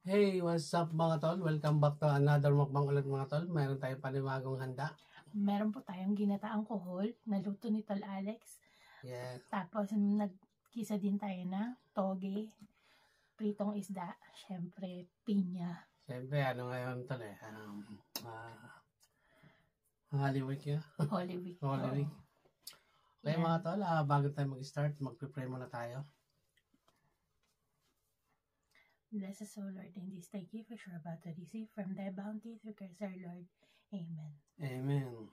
Hey, what's up mga tol? Welcome back to another mukbang ulit mga tol. Mayroon tayong panibagong handa. Meron po tayong ginataang kohol na luto ni Tol Alex. Yes. Tapos nagkisa din tayo na toge, pritong isda, syempre pinya. Siyempre, ano ngayon tol eh? Holy Week yun. Holy Week. Holy Week. Okay Yan. mga tol, bago tayo mag-start, mag-pray muna tayo. Bless us, O Lord, in this thy gift which we're about to receive from thy bounty through Christ our Lord. Amen. Amen.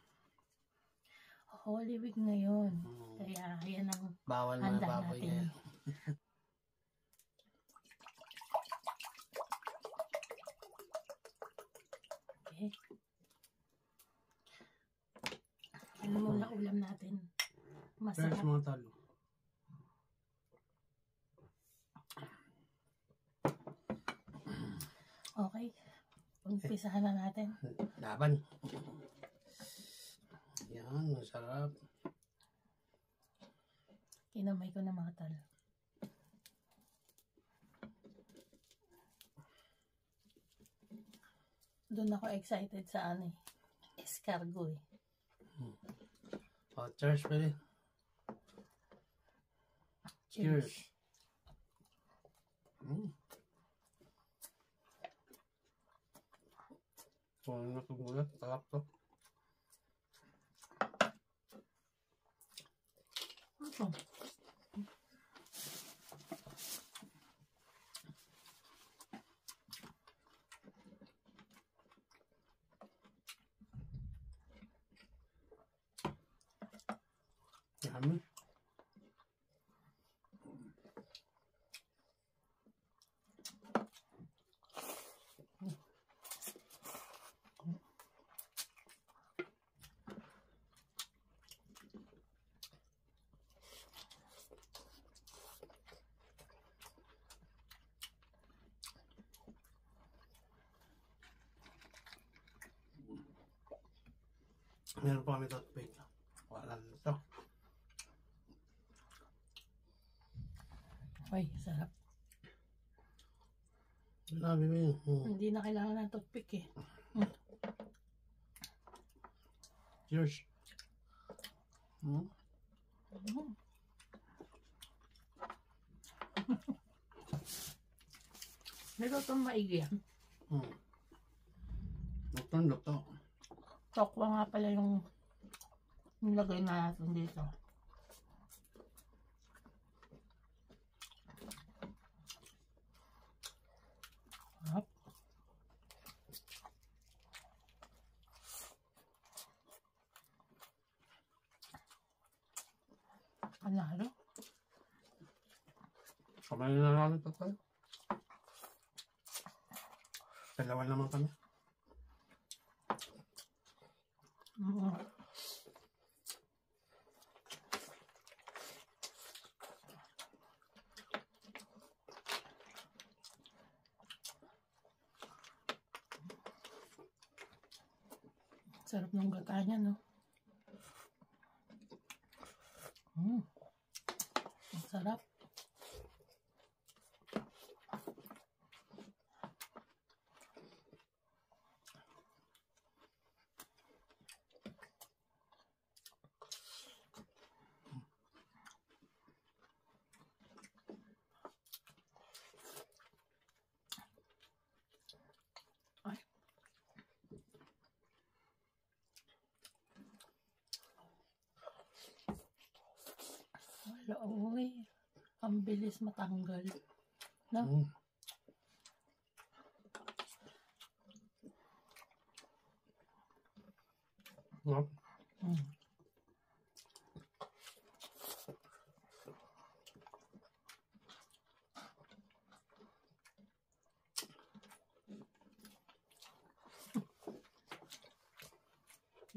Holy Week ngayon. Kaya yan ang Bawal mga handa baboy natin. ngayon. Okay. Ano muna ulam natin? First Masarap. mga tol. Okay. Umpisahan na natin. Laban. Yan, masarap. Kinamay ko na mga tol. Doon ako excited sa ano eh. Escargot eh. Oh, cheers, pwede. Cheers. Kung ano ito muna, sarap to. Ito. Yummy. Meron pa kami toothpick. Wala na ito. Ay, sarap. Sabi mo yun. Hindi na kailangan ng toothpick eh. Cheers. Nilutong maigi yan. Luto. Tokwa nga pala yung nilagay natin dito. Sarap. Panalo. Kamay na lang ito tayo. Dalawa naman kami. Sarap ng gata niya, no? Ang sarap. Ay. Wala, uy. Ang bilis matanggal. No? Yep.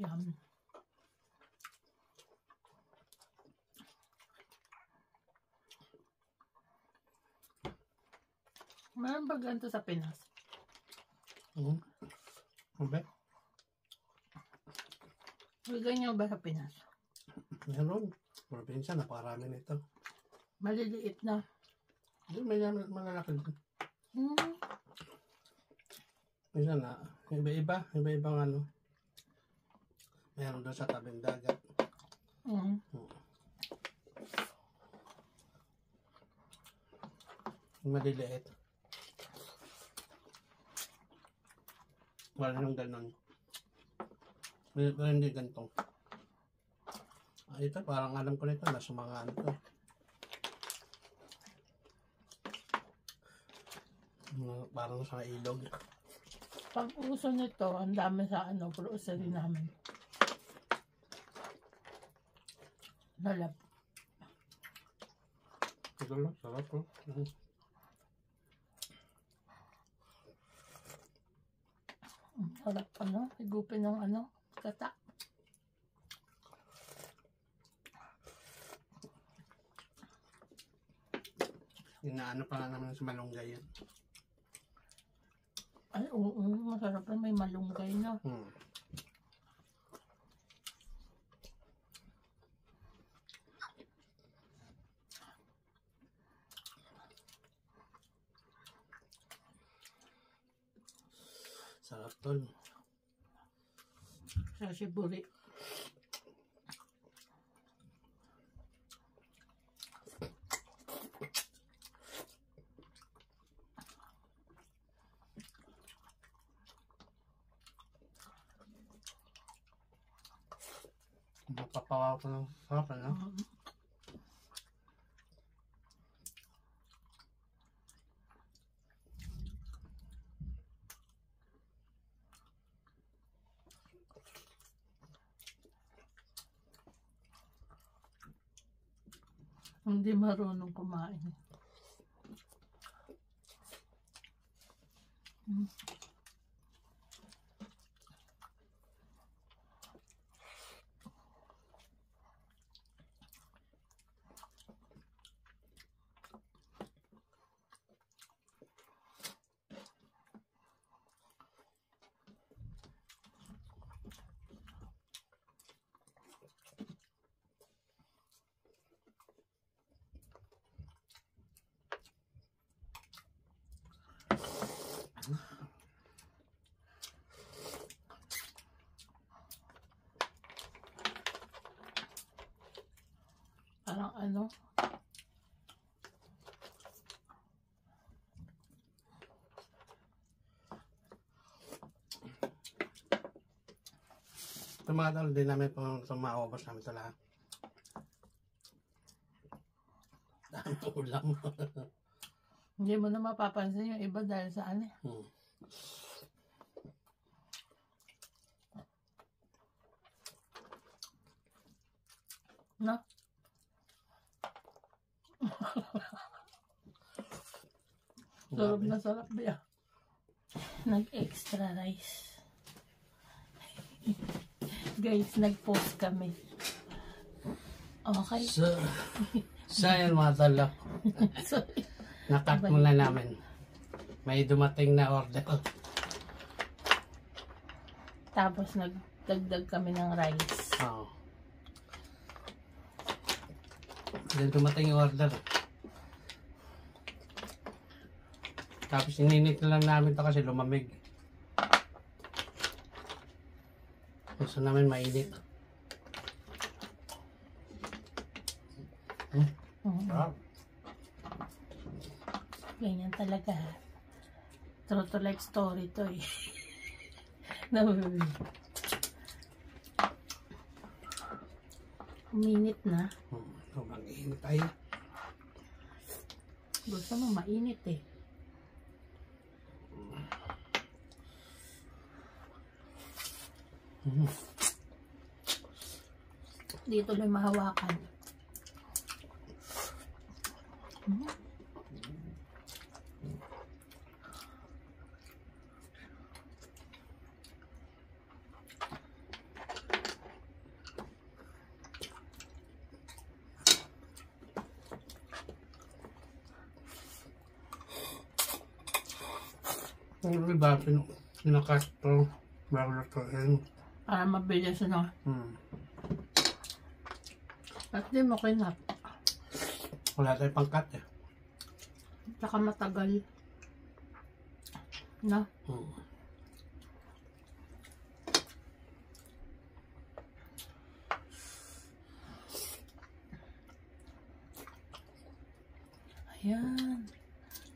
Yum. Meron ba ganito sa Pinas? Kumbe? May ganyan ba sa Pinas? Meron. Probinsya, napakarami nito. Maliliit na. Hindi, may malalaki din. Minsan na, iba-ibang ano. Meron doon sa tabing dagat. Mm. Maliliit. Wala nang ganon. Pero hindi ganito. Ito, parang alam ko nito, nasa mga ano to. Parang sa ilog. Pag uso nito, ang dami sa ano, grocery namin. Lalap. Ito lang, sarap po. Sarap ano, higupin ng ano, gata. Inaano pa nga naman sa malunggay yan. Ay, oo, masarap na may malunggay na. Sarap tol. Sa siburi. Mapapawa ko ng sarap, ano? Hindi marunong kumain. Parang ano, Ito mga tol, di namin pang maubos namin ito lahat. Dami ulam. hindi mo na mapapansin yung iba dahil sa ano. No? Sarap na sarap ba? Nag-extra rice. Guys, nag-post kami. Okay. So yan mga tol. So, Nakat muna namin. May dumating na order. tapos nagdagdag kami ng rice. Oo. Then dumating yung order. Tapos ininit na lang namin to kasi lumamig. Gusto namin mainit. Sarap. Ganyan talaga. True to life story to eh. Uminit na. Sobrang init ay. Gusto mo mainit eh. Dito lang mahawakan. Ang iba, pinakat to bago lutuin. Para mabilis na. At di mo kinap. Wala tayong pangkat eh. Saka matagal. No? Ayan.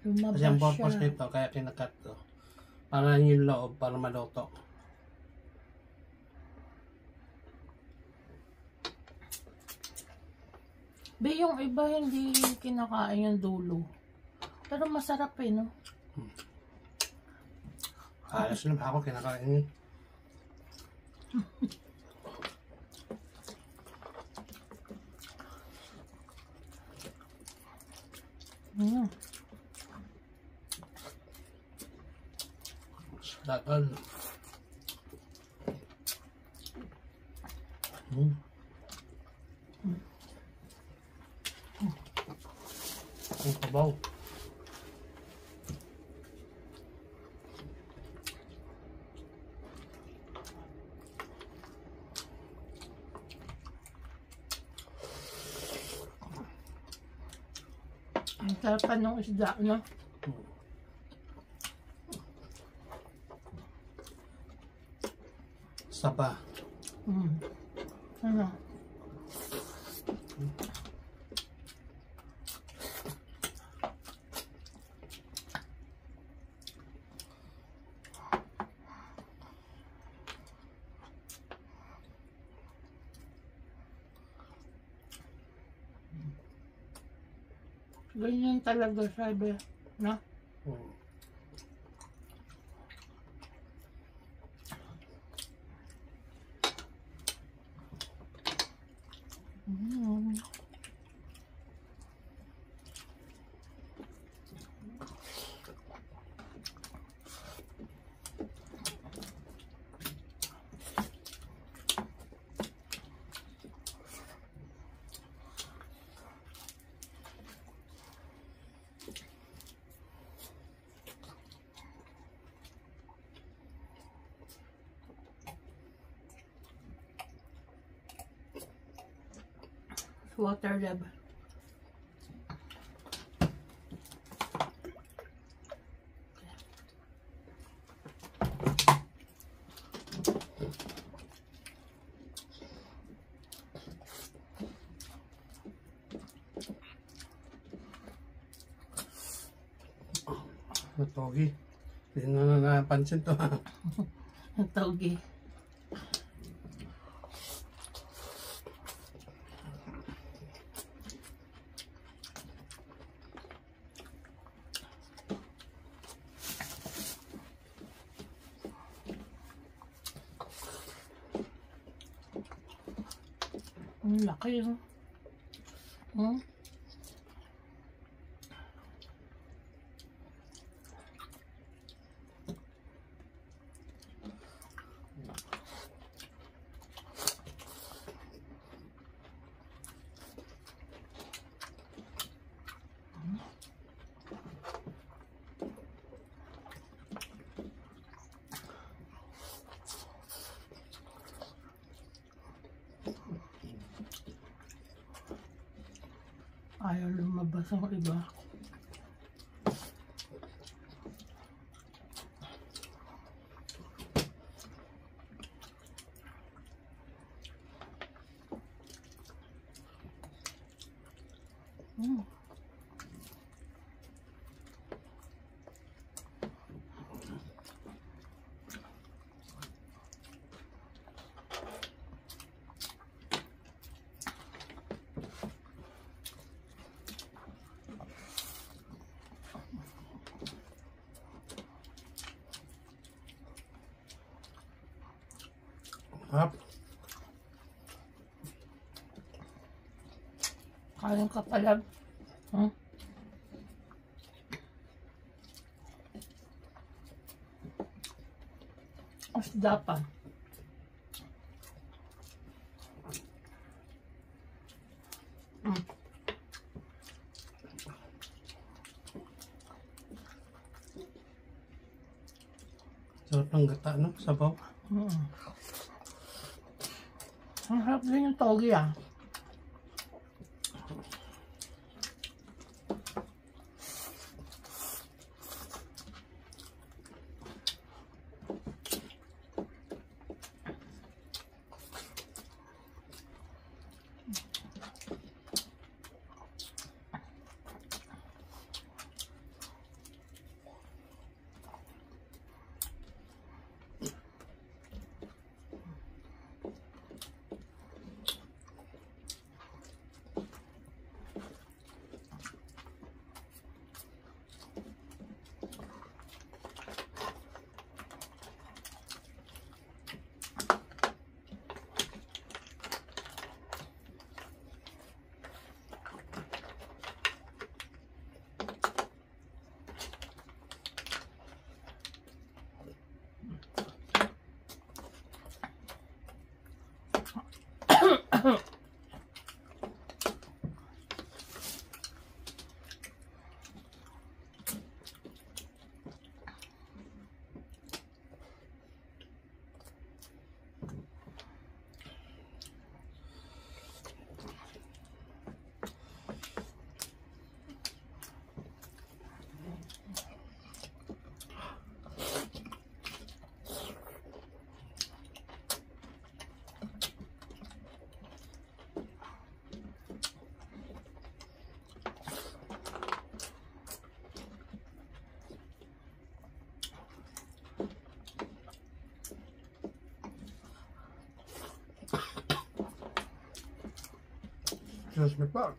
Kasi ang Lumabas purpose siya. nito, kaya kinakat ko. Para yung loob, para maluto. Be, yung iba hindi kinakain yung dulo. Pero masarap eh, no? Ayos lang ako, kinakain yun. Mm. Dagan. Ang kabaw. Ang sarap pa ng isda, no? Sapa. Mm. Ano? Ganyan talaga sabi, no? Mm. Water lab. Matogi. Hindi na napansin to. Ang tawgi. Ang laki, no? Hmm? Ayaw lumabas ang iba. Mm. Hap. Kain ka pala. Hmm? Isda pa. Hmm. Sarap ng gata, no? Sabaw. Mm. Ang harap din yung togi, ah. Cheers me pa.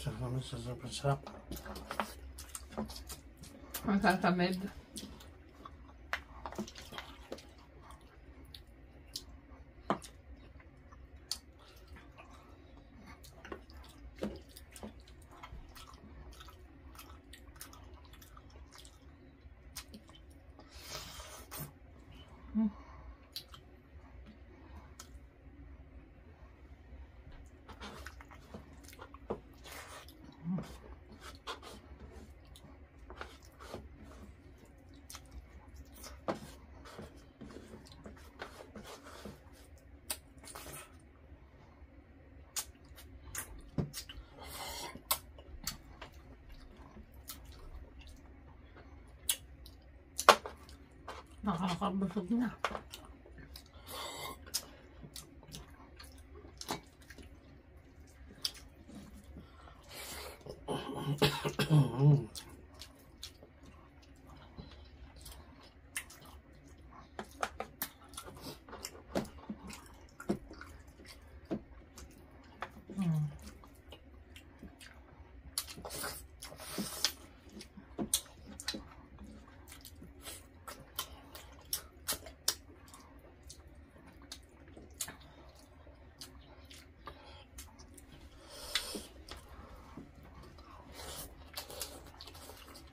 Sarap naman sa sobrang sarap. Ang kakamid. Nakakabusog na.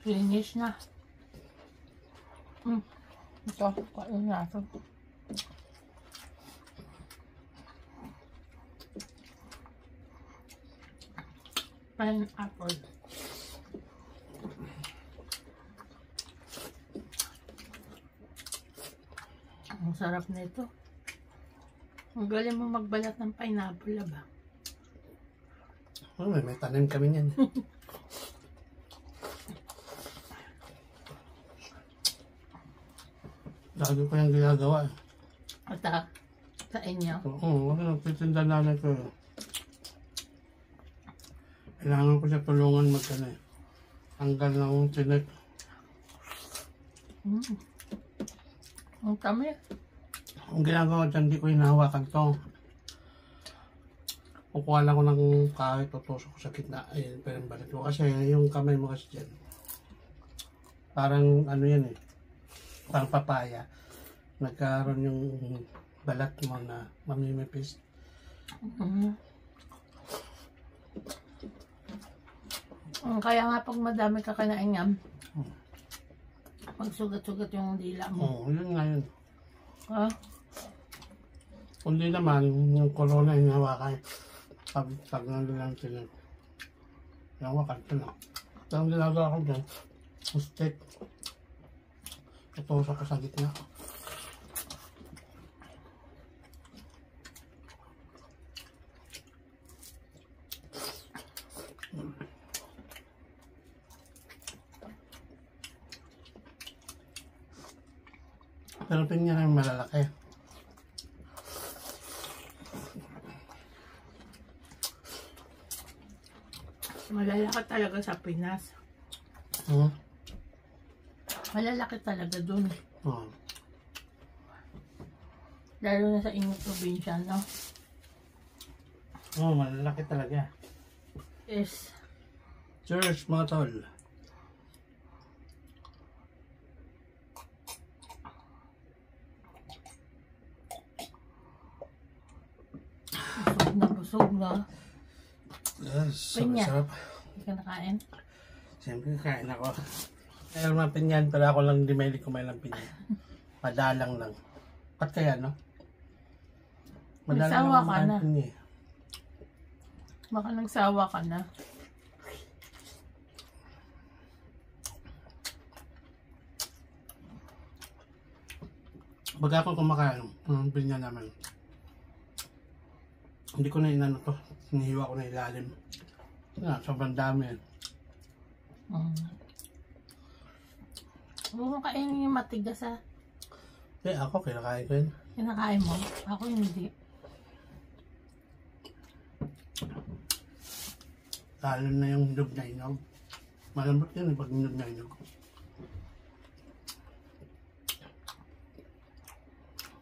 Finish na. Ito, kain natin. Pineapple. Ang sarap nito. Ang galing mo magbalat ng pineapple, ba? Oh, may tanim kami niyan. Lagi ko yung ginagawa. At sa inyo. Oo, nagtitinda namin ko. Kailangan ko siya tulungan mag-ano eh. Tanggal ng tinik. Ang kami. Ang ginagawa dyan, di ko hinahawakan to. Kukuha lang ko ng kahit tutusok ko sa gitna. Ayun, pero balik mo. Kasi yung kamay mo kasi dyan. Parang ano yan eh. Parang papaya. Nagkaroon yung balat mo na mamimipis. Kaya nga pag madami ka kinain yan, magsugat-sugat yung dila mo. Oo, yun nga yun. Ha? Kundi naman, yung corona yung hawakan. Pag nandun lang sila. Yung hawakan ko na. Ang ginagawa ko dyan, stick. Tutusok ko sa gitna. Pero tingnan na yung malalaki. Malalaki talaga sa Pinas. Malalaki talaga dun. Lalo na sa inyong probinsya, no? Oo, malalaki talaga. Yes. Cheers, mga tol. busog na. Yes, Pinya. sarap. Hindi ka nakain. Siyempre, kain ako. Kaya mga pinyan, pero ako lang hindi mahilig kumain ng pinyan. Madalang lang. Ba't kaya, no? Nagsawa lang ka kumain na. pinya eh. Baka nagsawa ka na. Baga ako kumakain ng pinya naman. Hindi ko na inano to. Hinihiwa ko na ilalim. Sobrang dami. Huwag mo kainin yung matigas ha. Ako, kinakain ko yun. Kinakain mo? Ako hindi. Lalo na yung hinog na hinog. Malambot yun pag hinog na hinog.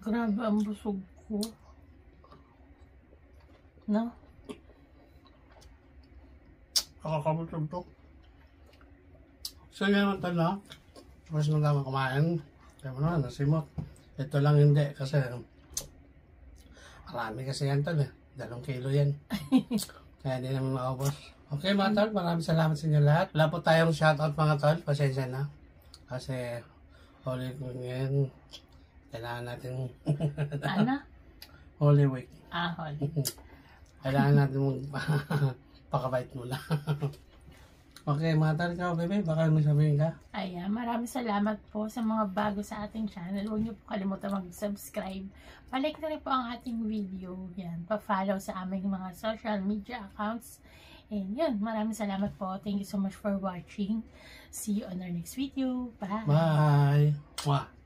Grabe ang busog ko. No? Kakakabusog to. So yun naman ito na. Tapos nung tama kumain. Kaya mo naman, nasimot. Ito lang hindi kasi marami kasi yan tol eh. 2 kilo yan. Kaya hindi naman makaubos. Okay mga tol, maraming salamat sa inyo lahat. Wala po tayong shoutout mga tol. Pasensya na. Kasi Holy Week ngayon. Kailangan natin Ano? Holy Week. Ahol. Kailangan natin pakabait muna. Okay, mga tol, ikaw, bebe, baka may sabihin ka? Ayan, maraming salamat po sa mga bago sa ating channel. Huwag niyo po kalimutan mag-subscribe. Palike na rin po ang ating video. Yan, pa-follow sa aming mga social media accounts. And yun, maraming salamat po. Thank you so much for watching. See you on our next video. Bye! Bye! Mwah!